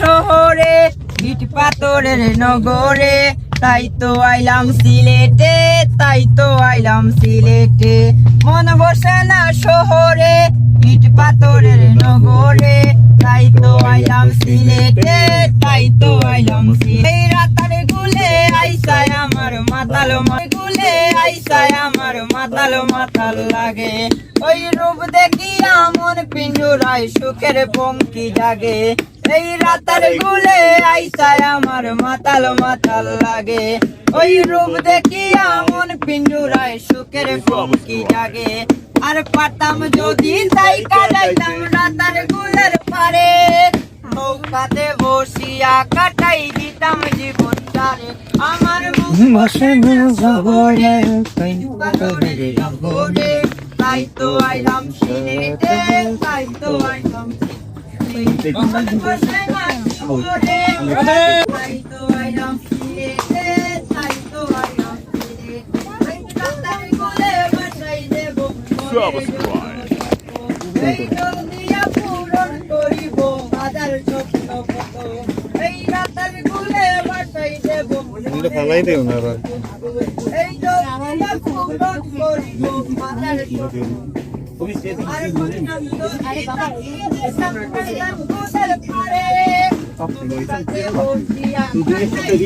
শহরে ইট পাথরের নগরে, তাই তো আইলাম সিলেটে, তাই তো আইলাম সিলেটে। মন বসে না শহরে ইট পাথরের নগরে, তাই তো আইলাম সিলেটে, তাই তো আইলাম সিলেটে। এই রাতার গুলে আইসায় আমার মাতাল গুলে আইসায় আমার মাতাল লাগে। ওই রূপ দেখিয়া মন পিঞ্জুরায় সুখের পঙ্কি জাগে। এই রাতার গুলে আইসায় আমার মাতাল লাগে। ওই রূপ দেখিয়া মন পিঞ্জুরায় সুখের পঙ্কি জাগে। আর পারতাম যদি তাই কাটাইতাম রাতার গুলের পারে, নৌকাতে বসিয়া কাটাই দিতাম জীবন তারে। আমার নগরে, তাই তো আইলাম সিলেটে, তাই তো আইলাম সিলেটে। তাই তো আইলাম সিলেটে, তাই তো আইলাম সিলেটে। রাতার গুলে বাসাই দেব এই নদিয়া পূরণ করিব হাজার স্বপ্ন কত। এই রাতার গুলে বাসাই দেব ফালাই দেও না এই নদিয়া পূরণ করিব হাজার স্বপ্ন। আর বললাম তো আরে বাবা সামনে গোসল পারে, নৌকাতে বসিয়া কাটাই